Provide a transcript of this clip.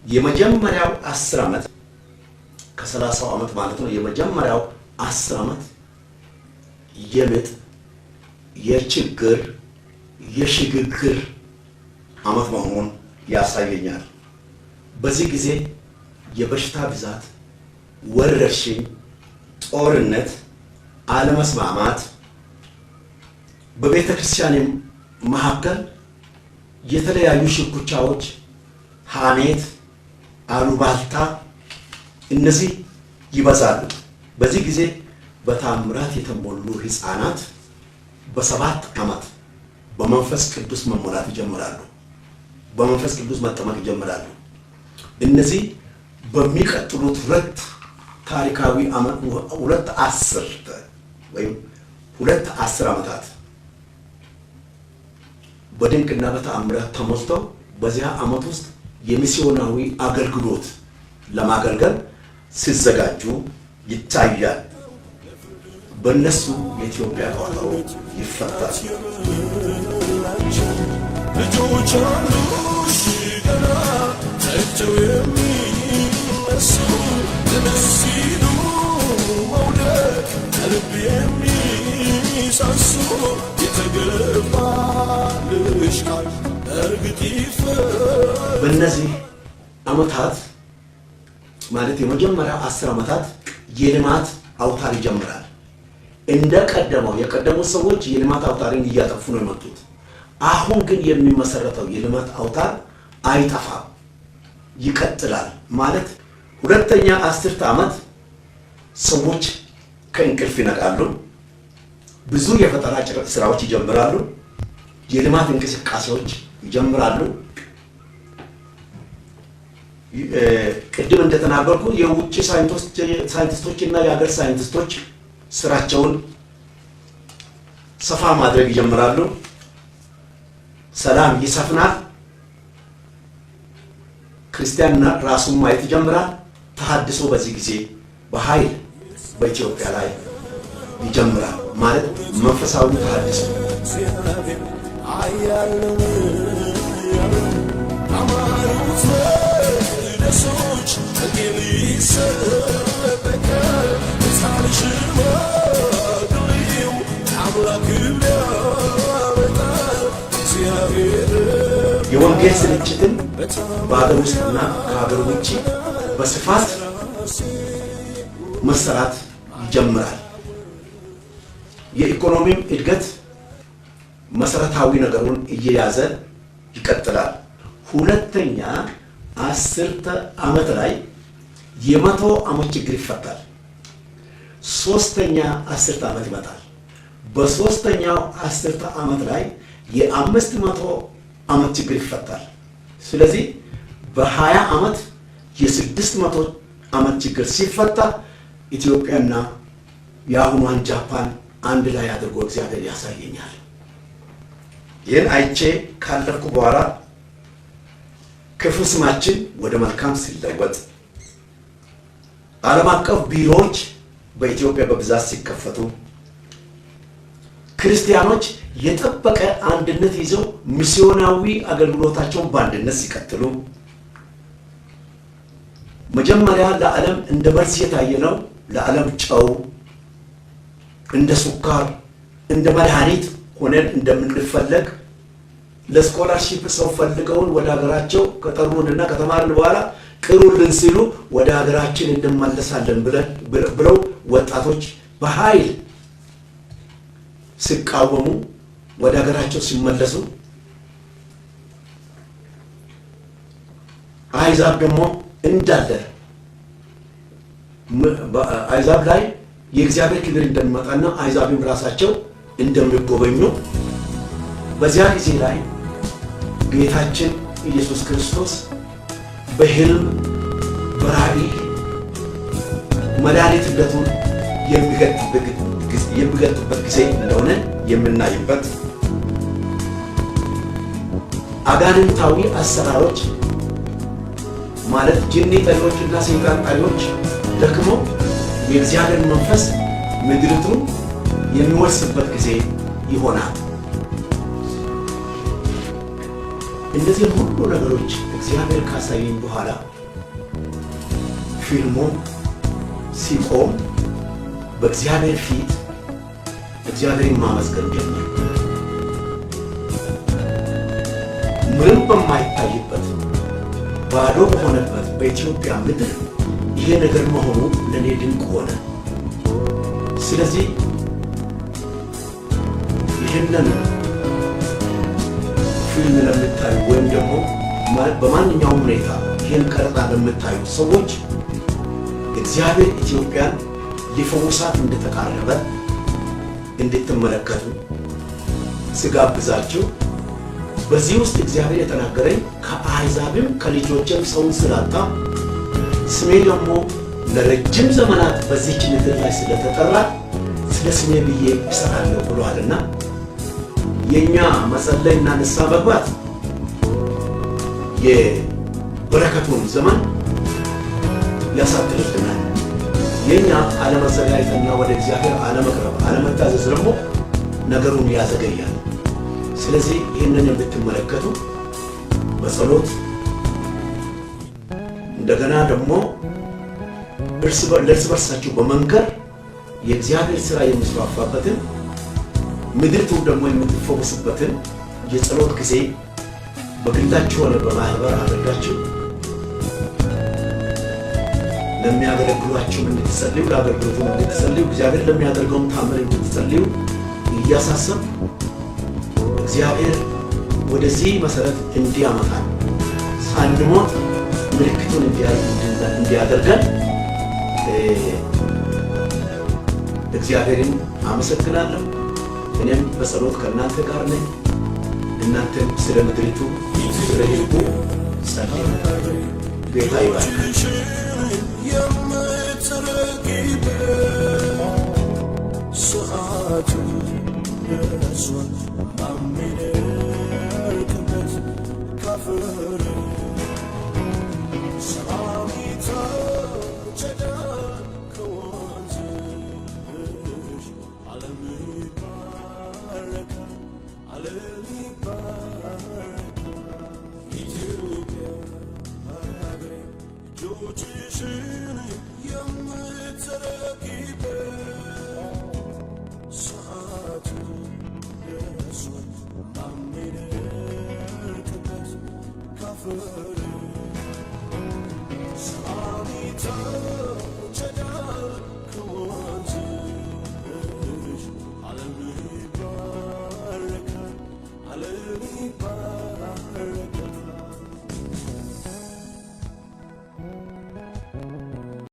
የመጀመሪያው 10 ዓመት ከ30 ዓመት ማለት ነው። የመጀመሪያው 10 ዓመት የምጥ የችግር የሽግግር ዓመት መሆኑን ያሳየኛል። በዚህ ጊዜ የበሽታ ብዛት፣ ወረርሽኝ፣ ጦርነት፣ አለመስማማት በቤተ ክርስቲያን መካከል የተለያዩ ሽኩቻዎች፣ ሐሜት፣ አሉባልታ እነዚህ ይበዛሉ። በዚህ ጊዜ በታምራት የተሞሉ ሕፃናት በ7 ዓመት በመንፈስ ቅዱስ መሞላት ይጀምራሉ። በመንፈስ ቅዱስ መጠመቅ ይጀምራሉ። እነዚህ በሚቀጥሉት 2 ታሪካዊ ዓመት 2 10 ዓመታት በድንቅና በተአምራት ተሞልተው በዚያ ዓመት ውስጥ የሚስዮናዊ አገልግሎት ለማገልገል ሲዘጋጁ ይታያል። በእነሱ የኢትዮጵያ ቋጠሮ ይፈታል። ልጆች አሉሽ ገና ተግተው የሚነሱ ለነሲሉ መውደቅ ከልብ የሚሳሱ የተገባልሽ ቃል እርግጥ በእነዚህ ዓመታት ማለት የመጀመሪያው 10 ዓመታት የልማት አውታር ይጀምራል። የቀደሙት ሰዎች የልማት አውታርን እያጠፉ ነው የመጡት። አሁን ግን የሚመሰረተው የልማት አውታር አይጠፋም፣ ይቀጥላል። ማለት ሁለተኛ 10 ዓመት ሰዎች ከእንቅልፍ ይነቃሉ፣ ብዙ የፈጠራ ስራዎች ይጀምራሉ፣ የልማት እንቅስቃሴዎች ይጀምራሉ። ቅድም እንደተናገርኩ የውጭ ሳይንቲስቶች እና የሀገር ሳይንቲስቶች ስራቸውን ሰፋ ማድረግ ይጀምራሉ። ሰላም ይሰፍናል። ክርስቲያን ራሱን ማየት ይጀምራል። ተሐድሶ በዚህ ጊዜ በኃይል በኢትዮጵያ ላይ ይጀምራል። ማለት መንፈሳዊ ተሐድሶ የወንጌል ስርጭትን በአገር ውስጥና ከሀገር ውጭ በስፋት መሰራት ይጀምራል። የኢኮኖሚም እድገት መሰረታዊ ነገሩን እየያዘ ይቀጥላል። ሁለተኛ 10 ዓመት ላይ የ100 ዓመት ችግር ይፈታል። ሶስተኛ 10 ዓመት ይመጣል። በሶስተኛው 10 ዓመት ላይ የ500 ዓመት ችግር ይፈታል። ስለዚህ በ20 ዓመት የ600 ዓመት ችግር ሲፈታ ኢትዮጵያና የአሁኗን ጃፓን አንድ ላይ አድርጎ እግዚአብሔር ያሳየኛል። ይህን አይቼ ካለፍኩ በኋላ ክፉ ስማችን ወደ መልካም ሲለወጥ፣ ዓለም አቀፍ ቢሮዎች በኢትዮጵያ በብዛት ሲከፈቱ፣ ክርስቲያኖች የጠበቀ አንድነት ይዘው ሚስዮናዊ አገልግሎታቸውን በአንድነት ሲቀጥሉ፣ መጀመሪያ ለዓለም እንደ መርዝ የታየነው ለዓለም ጨው፣ እንደ ሱካር፣ እንደ መድኃኒት ሆነን እንደምንፈለግ ለስኮላርሺፕ ሰው ፈልገውን ወደ ሀገራቸው ከጠሩንና ከተማርን በኋላ ቅሩልን ሲሉ ወደ ሀገራችን እንመለሳለን ብለው ወጣቶች በኃይል ሲቃወሙ ወደ ሀገራቸው ሲመለሱ፣ አሕዛብ ደግሞ እንዳለ አሕዛብ ላይ የእግዚአብሔር ክብር እንደሚመጣና አሕዛብም ራሳቸው እንደሚጎበኙ በዚያ ጊዜ ላይ ጌታችን ኢየሱስ ክርስቶስ በሕልም በራእይ መድኃኒትነቱን የሚገልጥበት ጊዜ እንደሆነ የምናይበት፣ አጋንንታዊ አሰራሮች ማለት ጅኒ ጠሪዎችና ሰይጣን ጠሪዎች ደግሞ የእግዚአብሔር መንፈስ ምድሪቱን የሚወርስበት ጊዜ ይሆናል። እነዚህ ሁሉ ነገሮች እግዚአብሔር ካሳየኝ በኋላ ፊልሙን ሲቆም በእግዚአብሔር ፊት እግዚአብሔርን ማመስገን ጀመርኩ። ምንም በማይታይበት ባዶ በሆነበት በኢትዮጵያ ምድር ይሄ ነገር መሆኑ ለኔ ድንቅ ሆነ። ስለዚህ ይህንን ፊልም ለምታዩ ወይም ደግሞ በማንኛውም ሁኔታ ይህን ቀረጻ ለምታዩ ሰዎች እግዚአብሔር ኢትዮጵያን ሊፈውሳት እንደተቃረበ እንድትመለከቱ ስጋብዛችሁ፣ በዚህ ውስጥ እግዚአብሔር የተናገረኝ ከአሕዛብም ከልጆችም ሰውን ስላጣ ስሜ ደግሞ ለረጅም ዘመናት በዚህች ምድር ላይ ስለተጠራ ስለ ስሜ ብዬ እሰራለሁ ብሏልና የኛ መጸለይና ንስሐ መግባት የበረከቱን ዘመን ያሳጥርልናል። የኛ አለመዘጋጀትና ወደ እግዚአብሔር አለመቅረብ፣ አለመታዘዝ ደግሞ ነገሩን ያዘገያል። ስለዚህ ይህንን የምትመለከቱ በጸሎት እንደገና ደግሞ እርስ በርሳችሁ በመንገር የእግዚአብሔር ሥራ የሚስፋፋበትን ምድርቱ ደግሞ የምትፈወስበትን የጸሎት ጊዜ በግላችሁ ሆነ በማህበር አድርጋችሁ ለሚያገለግሏችሁ እንድትጸልዩ፣ ለአገልግሎቱ እንድትጸልዩ፣ እግዚአብሔር ለሚያደርገውም ታምር እንድትጸልዩ እያሳሰብ እግዚአብሔር ወደዚህ መሰረት እንዲያመጣን ሳንሞት ምልክቱን እንዲያደርገን እግዚአብሔርን አመሰግናለሁ። እኔም በጸሎት ከእናንተ ጋር ነኝ። እናንተም ስለ ምድሪቱ ስለ ሕዝቡ ጸልዩ። ጌታ ይባርካችሁ።